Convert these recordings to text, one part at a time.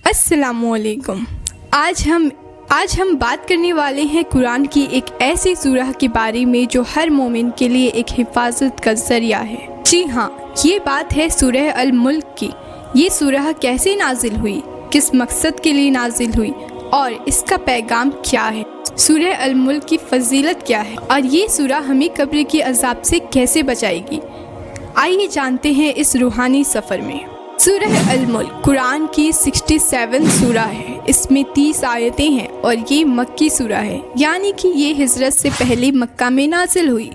السلام علیکم۔ آج ہم بات کرنے والے ہیں قرآن کی ایک ایسی سورہ کے بارے میں جو ہر مومن کے لیے ایک حفاظت کا ذریعہ ہے۔ جی ہاں، یہ بات ہے سورہ الملک کی۔ یہ سورہ کیسے نازل ہوئی، کس مقصد کے لیے نازل ہوئی اور اس کا پیغام کیا ہے؟ سورہ الملک کی فضیلت کیا ہے اور یہ سورہ ہمیں قبر کے عذاب سے کیسے بچائے گی؟ آئیے جانتے ہیں اس روحانی سفر میں۔ سورہ الملک قرآن کی 67 سورہ ہے۔ اس میں 30 آیتیں ہیں اور یہ مکی سورہ ہے، یعنی کہ یہ ہجرت سے پہلے مکہ میں نازل ہوئی۔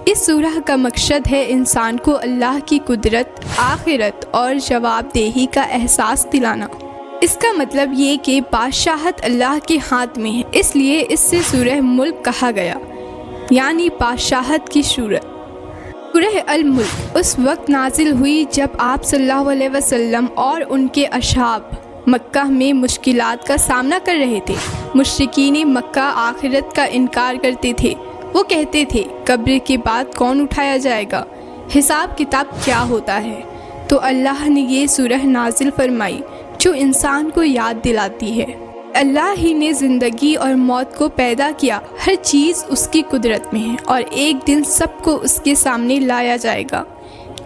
اس سورہ کا مقصد ہے انسان کو اللہ کی قدرت، آخرت اور جواب دہی کا احساس دلانا۔ اس کا مطلب یہ کہ بادشاہت اللہ کے ہاتھ میں ہے، اس لیے اس سے سورہ ملک کہا گیا، یعنی بادشاہت کی صورت۔ سورہ الملک اس وقت نازل ہوئی جب آپ صلی اللہ علیہ وسلم اور ان کے اصحاب مکہ میں مشکلات کا سامنا کر رہے تھے۔ مشرکین مکہ آخرت کا انکار کرتے تھے۔ وہ کہتے تھے قبر کے بعد کون اٹھایا جائے گا، حساب کتاب کیا ہوتا ہے۔ تو اللہ نے یہ سورہ نازل فرمائی جو انسان کو یاد دلاتی ہے اللہ ہی نے زندگی اور موت کو پیدا کیا، ہر چیز اس کی قدرت میں ہے اور ایک دن سب کو اس کے سامنے لایا جائے گا۔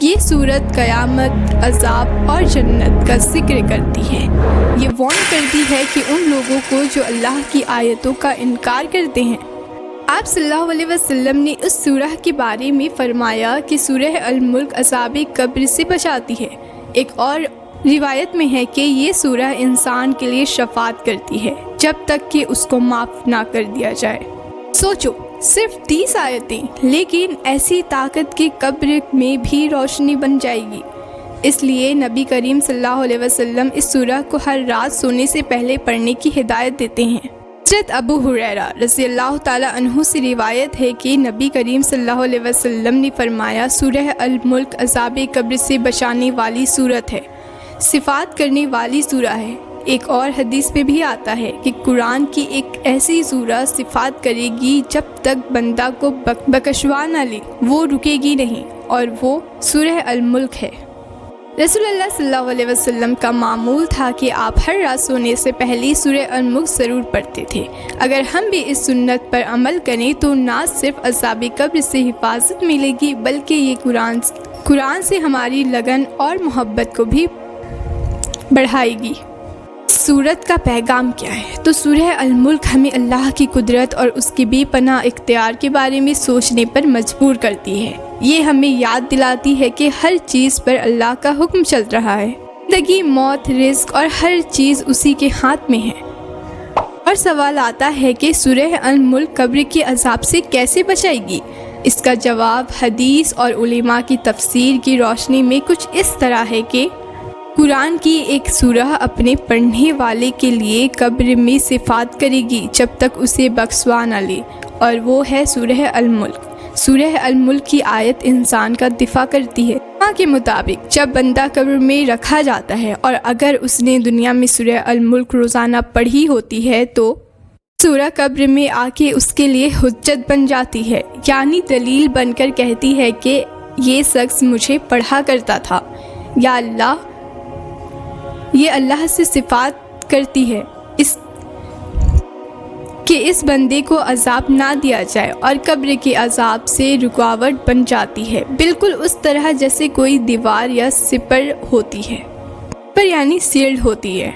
یہ سورت قیامت، عذاب اور جنت کا ذکر کرتی ہے۔ یہ وارن کرتی ہے کہ ان لوگوں کو جو اللہ کی آیتوں کا انکار کرتے ہیں۔ آپ صلی اللہ علیہ وسلم نے اس سورہ کے بارے میں فرمایا کہ سورہ الملک عذاب قبر سے بچاتی ہے۔ ایک اور روایت میں ہے کہ یہ سورہ انسان کے لیے شفاعت کرتی ہے جب تک کہ اس کو معاف نہ کر دیا جائے۔ سوچو، صرف 30 آیتیں، لیکن ایسی طاقت کہ قبر میں بھی روشنی بن جائے گی۔ اس لیے نبی کریم صلی اللہ علیہ وسلم اس سورہ کو ہر رات سونے سے پہلے پڑھنے کی ہدایت دیتے ہیں۔ حضرت ابو ہریرہ رضی اللہ تعالی عنہ سے روایت ہے کہ نبی کریم صلی اللہ علیہ وسلم نے فرمایا، سورہ الملک عذاب قبر سے بچانے والی سورت ہے، صفات کرنے والی سورہ ہے۔ ایک اور حدیث میں بھی آتا ہے کہ قرآن کی ایک ایسی سورہ صفات کرے گی جب تک بندہ کو بکشوا نہ لے، وہ رکے گی نہیں، اور وہ سورہ الملک ہے۔ رسول اللہ صلی اللہ علیہ وسلم کا معمول تھا کہ آپ ہر رات سونے سے پہلے سورہ الملک ضرور پڑھتے تھے۔ اگر ہم بھی اس سنت پر عمل کریں تو نہ صرف عذاب قبر سے حفاظت ملے گی بلکہ یہ قرآن سے ہماری لگن اور محبت کو بھی بڑھائے گی۔ سورت کا پیغام کیا ہے؟ تو سورہ الملک ہمیں اللہ کی قدرت اور اس کے بے پناہ اختیار کے بارے میں سوچنے پر مجبور کرتی ہے۔ یہ ہمیں یاد دلاتی ہے کہ ہر چیز پر اللہ کا حکم چل رہا ہے۔ زندگی، موت، رزق اور ہر چیز اسی کے ہاتھ میں ہے۔ اور سوال آتا ہے کہ سورہ الملک قبر کے عذاب سے کیسے بچائے گی؟ اس کا جواب حدیث اور علماء کی تفسیر کی روشنی میں کچھ اس طرح ہے کہ قرآن کی ایک سورہ اپنے پڑھنے والے کے لیے قبر میں صفات کرے گی جب تک اسے بخشوا نہ لے، اور وہ ہے سورہ الملک۔ سورہ الملک کی آیت انسان کا دفاع کرتی ہے۔ علماء کے مطابق جب بندہ قبر میں رکھا جاتا ہے اور اگر اس نے دنیا میں سورہ الملک روزانہ پڑھی ہوتی ہے تو سورہ قبر میں آ کے اس کے لیے حجت بن جاتی ہے، یعنی دلیل بن کر کہتی ہے کہ یہ شخص مجھے پڑھا کرتا تھا، یا اللہ، یہ اللہ سے صفات کرتی ہے کہ اس بندے کو عذاب نہ دیا جائے اور قبر کے عذاب سے رکاوٹ بن جاتی ہے، بالکل اس طرح جیسے کوئی دیوار یا سپر ہوتی ہے، پر یعنی سیلڈ ہوتی ہے۔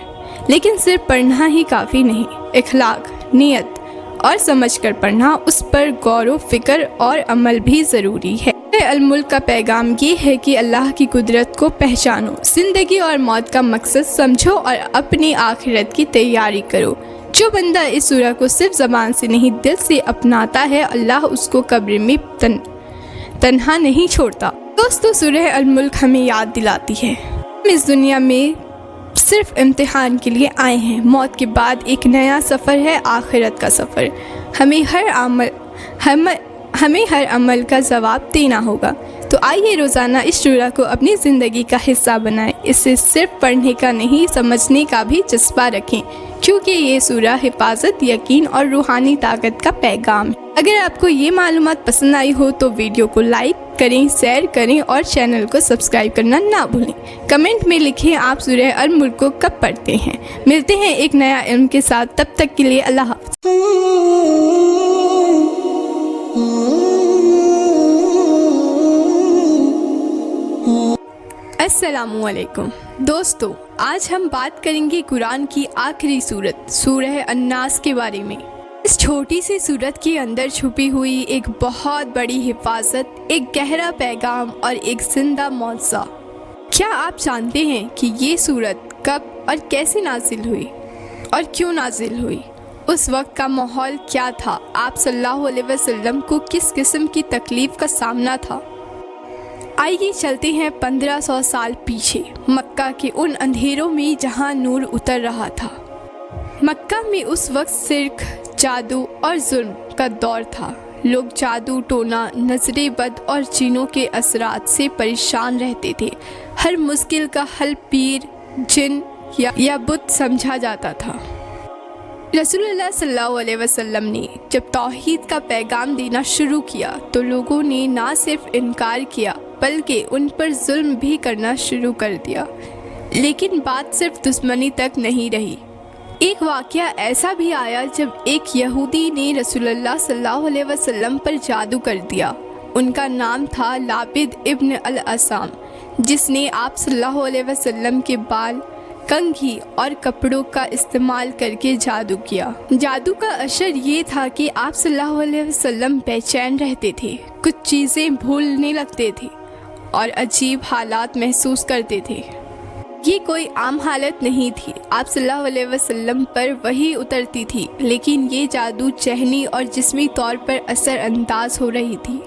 لیکن صرف پڑھنا ہی کافی نہیں، اخلاق، نیت اور سمجھ کر پڑھنا، اس پر غور و فکر اور عمل بھی ضروری ہے۔ الملک کا پیغام یہ ہے کہ اللہ کی قدرت کو پہچانو، زندگی اور موت کا مقصد سمجھو اور اپنی آخرت کی تیاری کرو۔ جو بندہ اس سورہ کو صرف زبان سے نہیں دل سے اپناتا ہے، اللہ اس کو قبر میں تنہا نہیں چھوڑتا۔ دوستو، سورہ الملک ہمیں یاد دلاتی ہے ہم اس دنیا میں صرف امتحان کے لیے آئے ہیں۔ موت کے بعد ایک نیا سفر ہے، آخرت کا سفر۔ ہمیں ہر عمل کا جواب دینا ہوگا۔ تو آئیے روزانہ اس سورہ کو اپنی زندگی کا حصہ بنائیں۔ اسے صرف پڑھنے کا نہیں، سمجھنے کا بھی جذبہ رکھیں، کیونکہ یہ سورہ حفاظت، یقین اور روحانی طاقت کا پیغام ہے۔ اگر آپ کو یہ معلومات پسند آئی ہو تو ویڈیو کو لائک کریں، شیئر کریں اور چینل کو سبسکرائب کرنا نہ بھولیں۔ کمنٹ میں لکھیں آپ سورہ الملک کو کب پڑھتے ہیں۔ ملتے ہیں ایک نیا علم کے ساتھ، تب تک کے لیے اللہ حافظ۔ السلام علیکم دوستو، آج ہم بات کریں گے قرآن کی آخری سورت سورہ الناس کے بارے میں۔ اس چھوٹی سی سورت کے اندر چھپی ہوئی ایک بہت بڑی حفاظت، ایک گہرا پیغام اور ایک زندہ معجزہ۔ کیا آپ جانتے ہیں کہ یہ سورت کب اور کیسے نازل ہوئی اور کیوں نازل ہوئی؟ اس وقت کا ماحول کیا تھا؟ آپ صلی اللہ علیہ وسلم کو کس قسم کی تکلیف کا سامنا تھا؟ آئیے چلتے ہیں 1500 سال پیچھے، مکہ کے ان اندھیروں میں جہاں نور اتر رہا تھا۔ مکہ میں اس وقت شرک، جادو اور ظلم کا دور تھا۔ لوگ جادو ٹونا، نظر بد اور جنوں کے اثرات سے پریشان رہتے تھے۔ ہر مشکل کا حل پیر، جن یا بت سمجھا جاتا تھا۔ رسول اللہ صلی اللہ علیہ وسلم نے جب توحید کا پیغام دینا شروع کیا تو لوگوں نے نہ صرف انکار کیا بلکہ ان پر ظلم بھی کرنا شروع کر دیا۔ لیکن بات صرف دشمنی تک نہیں رہی۔ ایک واقعہ ایسا بھی آیا جب ایک یہودی نے رسول اللہ صلی اللہ علیہ وسلم پر جادو کر دیا۔ ان کا نام تھا لابد ابن الاسام، جس نے آپ صلی اللہ علیہ وسلم کے بال، کنگھی اور کپڑوں کا استعمال کر کے جادو کیا۔ جادو کا اثر یہ تھا کہ آپ صلی اللہ علیہ وسلم بے چین رہتے تھے، کچھ چیزیں بھولنے لگتے تھے اور عجیب حالات محسوس کرتے تھے۔ یہ کوئی عام حالت نہیں تھی۔ آپ صلی اللہ علیہ وسلم پر وحی اترتی تھی، لیکن یہ جادو ذہنی اور جسمی طور پر اثر انداز ہو رہی تھی۔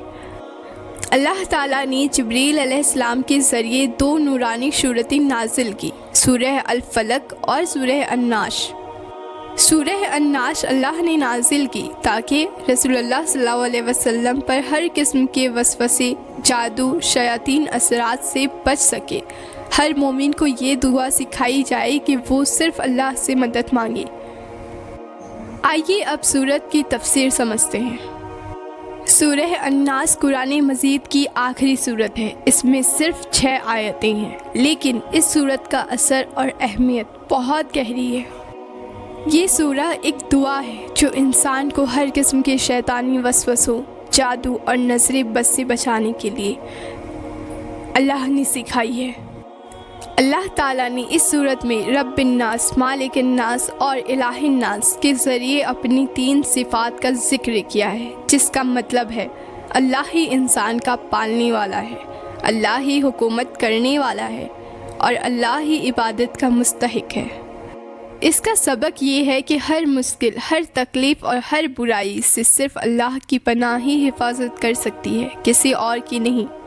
اللہ تعالیٰ نے جبریل علیہ السلام کے ذریعے 2 نورانی صورتیں نازل کی، سورہ الفلق اور سورہ الناس۔ سورہ الناس اللہ نے نازل کی تاکہ رسول اللہ صلی اللہ علیہ وسلم پر ہر قسم کے وسوسے، جادو، شیاطین اثرات سے بچ سکے۔ ہر مومن کو یہ دعا سکھائی جائے کہ وہ صرف اللہ سے مدد مانگے۔ آئیے اب سورت کی تفسیر سمجھتے ہیں۔ سورہ الناس قرآن مجید کی آخری سورت ہے۔ اس میں صرف 6 آیتیں ہیں، لیکن اس سورت کا اثر اور اہمیت بہت گہری ہے۔ یہ سورہ ایک دعا ہے جو انسان کو ہر قسم کے شیطانی وسوسوں، جادو اور نظر بد سے بچانے کے لیے اللہ نے سکھائی ہے۔ اللہ تعالیٰ نے اس صورت میں رب الناس، مالک الناس اور الہ الناس کے ذریعے اپنی 3 صفات کا ذکر کیا ہے، جس کا مطلب ہے اللہ ہی انسان کا پالنے والا ہے، اللہ ہی حکومت کرنے والا ہے اور اللہ ہی عبادت کا مستحق ہے۔ اس کا سبق یہ ہے کہ ہر مشکل، ہر تکلیف اور ہر برائی سے صرف اللہ کی پناہ ہی حفاظت کر سکتی ہے، کسی اور کی نہیں۔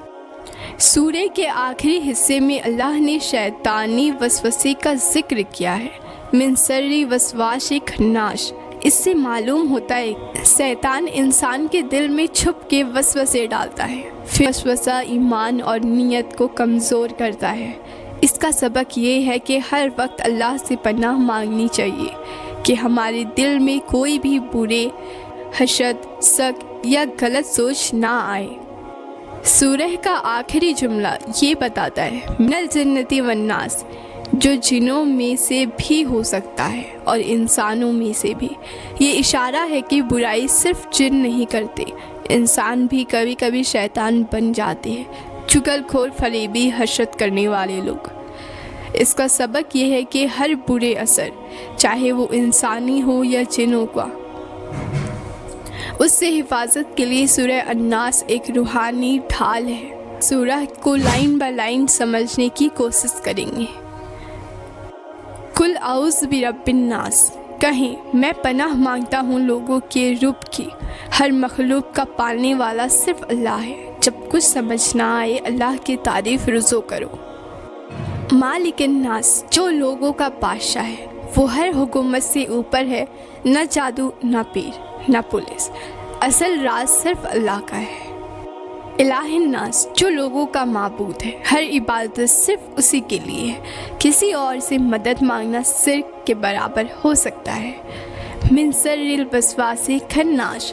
سورہ کے آخری حصے میں اللہ نے شیطانی وسوسے کا ذکر کیا ہے، من شر وسواس خناس۔ اس سے معلوم ہوتا ہے شیطان انسان کے دل میں چھپ کے وسوسے ڈالتا ہے، پھر وسوسہ ایمان اور نیت کو کمزور کرتا ہے۔ اس کا سبق یہ ہے کہ ہر وقت اللہ سے پناہ مانگنی چاہیے کہ ہمارے دل میں کوئی بھی برے، حسد، شک یا غلط سوچ نہ آئے۔ سورہ کا آخری جملہ یہ بتاتا ہے من الجنتی والناس، جو جنوں میں سے بھی ہو سکتا ہے اور انسانوں میں سے بھی۔ یہ اشارہ ہے کہ برائی صرف جن نہیں کرتے، انسان بھی کبھی کبھی شیطان بن جاتے ہیں، چغل خور، فریبی، حسد کرنے والے لوگ۔ اس کا سبق یہ ہے کہ ہر برے اثر، چاہے وہ انسانی ہو یا جنوں کا، اس سے حفاظت کے لیے سورہ الناس ایک روحانی ڈھال ہے۔ سورہ کو لائن بائی لائن سمجھنے کی کوشش کریں گے۔ قل اعوذ برب الناس، کہیں میں پناہ مانگتا ہوں لوگوں کے رب کی۔ ہر مخلوق کا پالنے والا صرف اللہ ہے۔ جب کچھ سمجھ نہ آئے اللہ کی تعریف رجوع کرو۔ مالک الناس، جو لوگوں کا بادشاہ ہے، وہ ہر حکومت سے اوپر ہے، نہ جادو، نہ پیر، نہ پولیس، اصل راز صرف اللہ کا ہے۔ الہ الناس، جو لوگوں کا معبود ہے، ہر عبادت صرف اسی کے لیے ہے، کسی اور سے مدد مانگنا شرک کے برابر ہو سکتا ہے۔ من شر الوسواس الخناس،